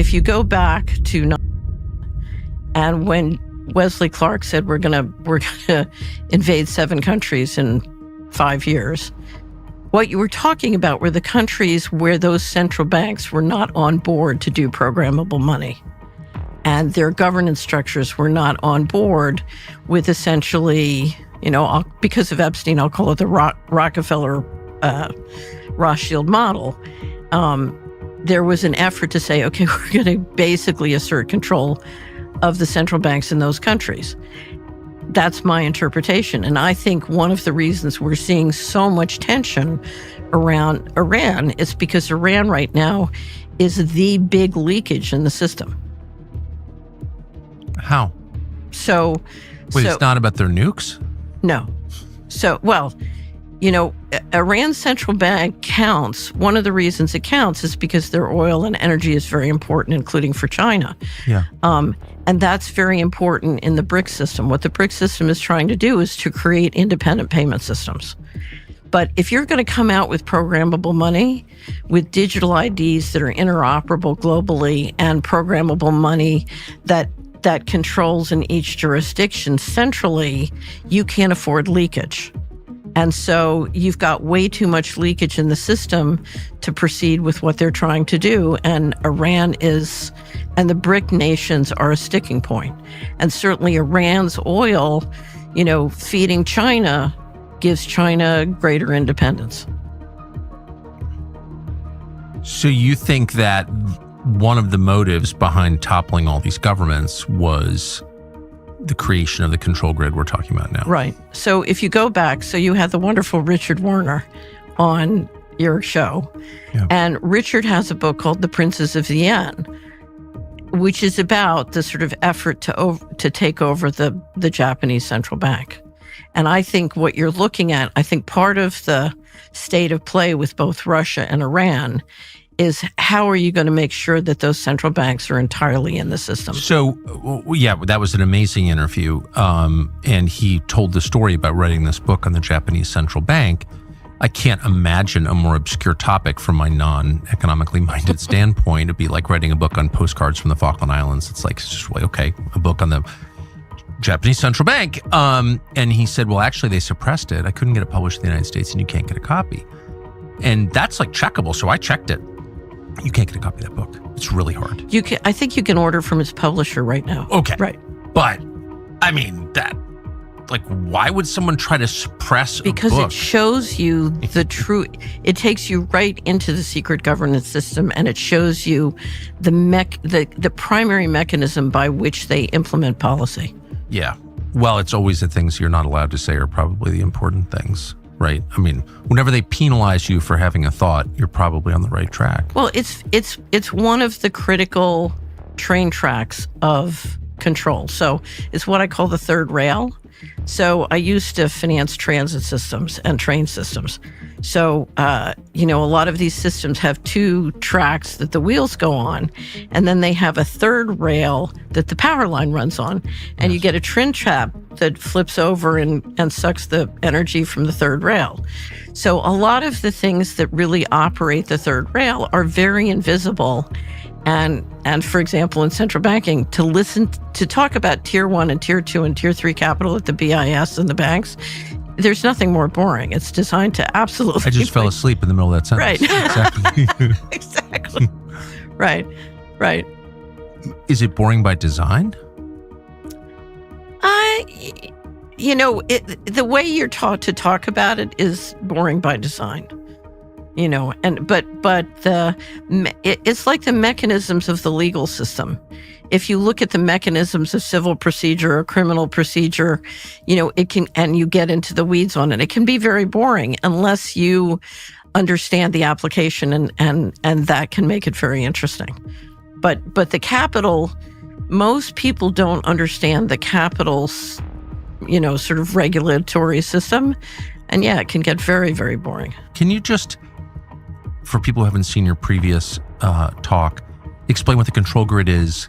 if you go back to, and when Wesley Clark said we're gonna invade 7 countries in 5 years, what you were talking about were the countries where those central banks were not on board to do programmable money. And their governance structures were not on board with essentially, because of Epstein, I'll call it the Rockefeller Rothschild model. There was an effort to say, okay, we're going to basically assert control of the central banks in those countries. That's my interpretation. And I think one of the reasons we're seeing so much tension around Iran is because Iran right now is the big leakage in the system. How? So it's not about their nukes? No. Iran's central bank counts. One of the reasons it counts is because their oil and energy is very important, including for China. Yeah. And that's very important in the BRICS system. What the BRICS system is trying to do is to create independent payment systems. But if you're going to come out with programmable money, with digital IDs that are interoperable globally, and programmable money that controls in each jurisdiction centrally, you can't afford leakage. And so you've got way too much leakage in the system to proceed with what they're trying to do. And Iran is, and the BRIC nations are a sticking point. And certainly Iran's oil, feeding China gives China greater independence. So you think that one of the motives behind toppling all these governments was the creation of the control grid we're talking about now? Right. So if you go back, so you had the wonderful Richard Werner on your show. Yeah. And Richard has a book called The Princes of the Yen, which is about the sort of effort to take over the Japanese central bank. And I think what you're looking at, I think part of the state of play with both Russia and Iran is how are you going to make sure that those central banks are entirely in the system? So, yeah, that was an amazing interview. And he told the story about writing this book on the Japanese central bank. I can't imagine a more obscure topic from my non-economically minded standpoint. It'd be like writing a book on postcards from the Falkland Islands. It's just like, okay, a book on the Japanese central bank. And he said, well, actually, they suppressed it. I couldn't get it published in the United States, and you can't get a copy. And that's like checkable. So I checked it. You can't get a copy of that book. It's really hard. I think you can order from its publisher right now. Okay. Right. But, I mean, why would someone try to suppress a book? Because it shows you the true, it takes you right into the secret governance system, and it shows you the primary mechanism by which they implement policy. Yeah. Well, it's always the things you're not allowed to say are probably the important things. Right. I mean, whenever they penalize you for having a thought, you're probably on the right track. Well, it's one of the critical train tracks of control. So it's what I call the third rail. So I used to finance transit systems and train systems. So, a lot of these systems have 2 tracks that the wheels go on, and then they have a third rail that the power line runs on. And you get a train trap that flips over and sucks the energy from the third rail. So a lot of the things that really operate the third rail are very invisible. And for example, in central banking, to talk about tier 1 and tier 2 and tier 3 capital at the BIS and the banks, there's nothing more boring. It's designed to absolutely... I just fell asleep in the middle of that sentence. Right. Exactly. Exactly. Right. Is it boring by design? The way you're taught to talk about it is boring by design. It's like the mechanisms of the legal system. If you look at the mechanisms of civil procedure or criminal procedure, it can, and you get into the weeds on it, it can be very boring unless you understand the application, and that can make it very interesting. But the capital, most people don't understand the capital's, sort of regulatory system. And yeah, it can get very, very boring. Can you just, for people who haven't seen your previous talk, explain what the control grid is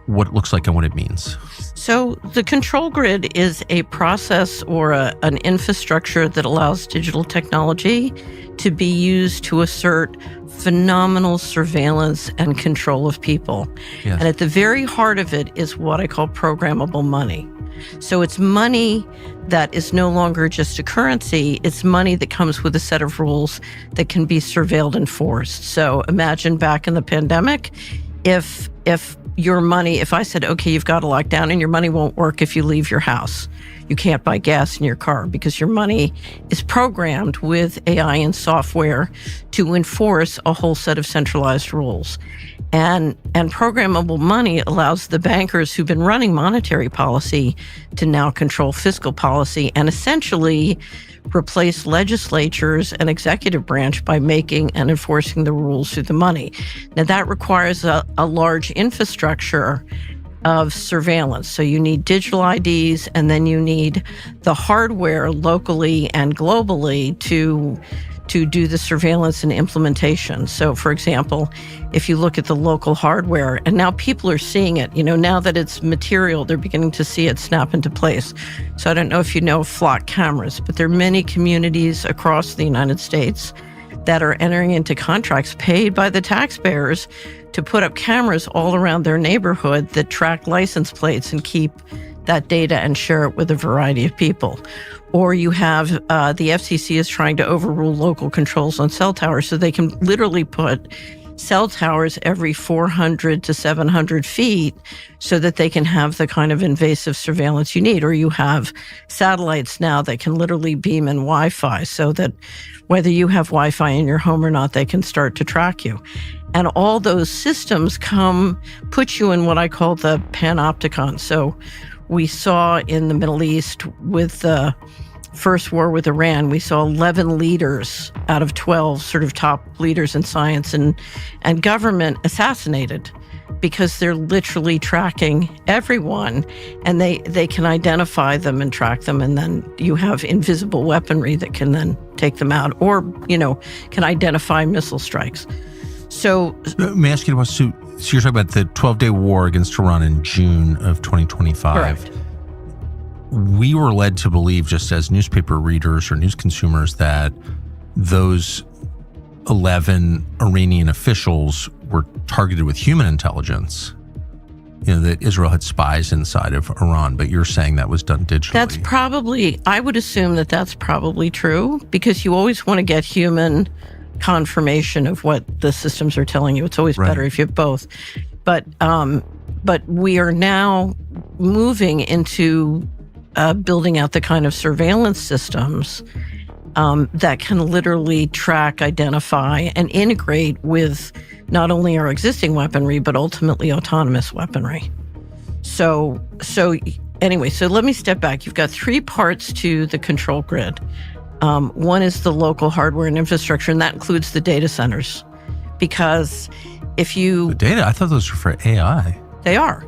what it looks like and what it means. So the control grid is a process or an infrastructure that allows digital technology to be used to assert phenomenal surveillance and control of people. Yes. And at the very heart of it is what I call programmable money. So it's money that is no longer just a currency. It's money that comes with a set of rules that can be surveilled and forced. So imagine back in the pandemic, if your money, if I said, okay, you've got to lock down and your money won't work if you leave your house. You can't buy gas in your car because your money is programmed with AI and software to enforce a whole set of centralized rules. And programmable money allows the bankers who've been running monetary policy to now control fiscal policy and essentially replace legislatures and executive branch by making and enforcing the rules through the money. Now, that requires a large infrastructure of surveillance. So you need digital IDs, and then you need the hardware locally and globally to do the surveillance and implementation. So, for example, if you look at the local hardware, and now people are seeing it, now that it's material, they're beginning to see it snap into place. So I don't know if you know flock cameras, but there are many communities across the United States that are entering into contracts paid by the taxpayers to put up cameras all around their neighborhood that track license plates and keep that data and share it with a variety of people. Or you have the FCC is trying to overrule local controls on cell towers so they can literally put cell towers every 400 to 700 feet so that they can have the kind of invasive surveillance you need. Or you have satellites now that can literally beam in Wi-Fi so that whether you have Wi-Fi in your home or not, they can start to track you. And all those systems put you in what I call the panopticon. So we saw in the Middle East with the first war with Iran, we saw 11 leaders out of 12 sort of top leaders in science and government assassinated because they're literally tracking everyone, and they can identify them and track them, and then you have invisible weaponry that can then take them out or, can identify missile strikes. So may I ask you about, so you're talking about the 12-day war against Iran in June of 2025. Correct. We were led to believe, just as newspaper readers or news consumers, that those 11 Iranian officials were targeted with human intelligence, that Israel had spies inside of Iran, but you're saying that was done digitally. I would assume that that's probably true, because you always want to get human confirmation of what the systems are telling you. It's always better if you have both. But we are now moving into building out the kind of surveillance systems that can literally track, identify, and integrate with not only our existing weaponry, but ultimately autonomous weaponry. So anyway, so let me step back. You've got three parts to the control grid. One is the local hardware and infrastructure, and that includes the data centers. Because the data, I thought those were for AI. They are.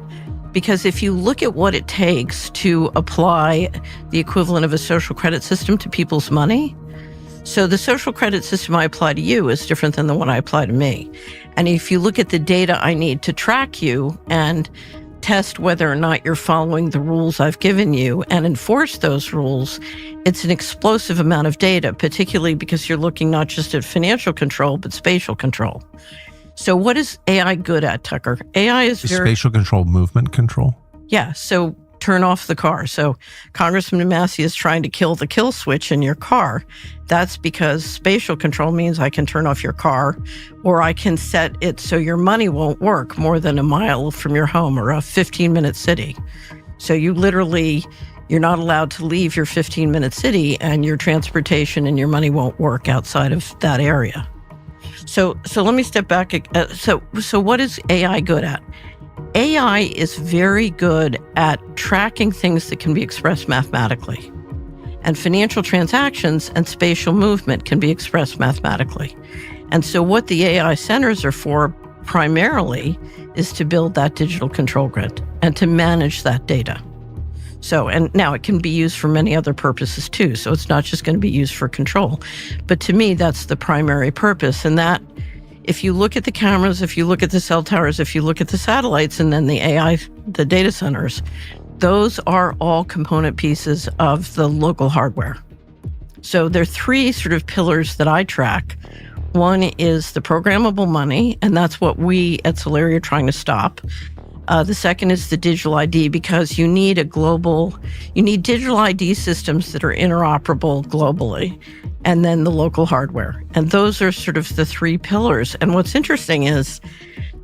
Because if you look at what it takes to apply the equivalent of a social credit system to people's money, so the social credit system I apply to you is different than the one I apply to me. And if you look at the data I need to track you and test whether or not you're following the rules I've given you and enforce those rules, it's an explosive amount of data, particularly because you're looking not just at financial control, but spatial control. So what is AI good at, Tucker? AI is spatial control, movement control? Yeah, so turn off the car. So Congressman Massey is trying to kill the kill switch in your car. That's because spatial control means I can turn off your car, or I can set it so your money won't work more than a mile from your home or a 15-minute city. So you're not allowed to leave your 15-minute city, and your transportation and your money won't work outside of that area. So let me step back. So what is AI good at? AI is very good at tracking things that can be expressed mathematically. And financial transactions and spatial movement can be expressed mathematically. And so what the AI centers are for primarily is to build that digital control grid and to manage that data. So, and now it can be used for many other purposes too. So it's not just going to be used for control. But to me, that's the primary purpose. And that if you look at the cameras, if you look at the cell towers, if you look at the satellites, and then the AI, the data centers, those are all component pieces of the local hardware. So there are three sort of pillars that I track. One is the programmable money, and that's what we at Solari are trying to stop. The second is the digital ID, because you need digital ID systems that are interoperable globally, and then the local hardware. And those are sort of the three pillars. And what's interesting is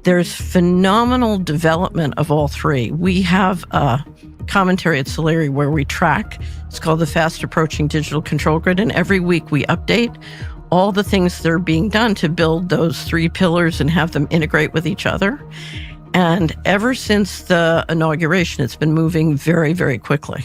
there's phenomenal development of all three. We have a commentary at Solari where we track, it's called the Fast Approaching Digital Control Grid, and every week we update all the things that are being done to build those three pillars and have them integrate with each other. And ever since the inauguration, it's been moving very, very quickly.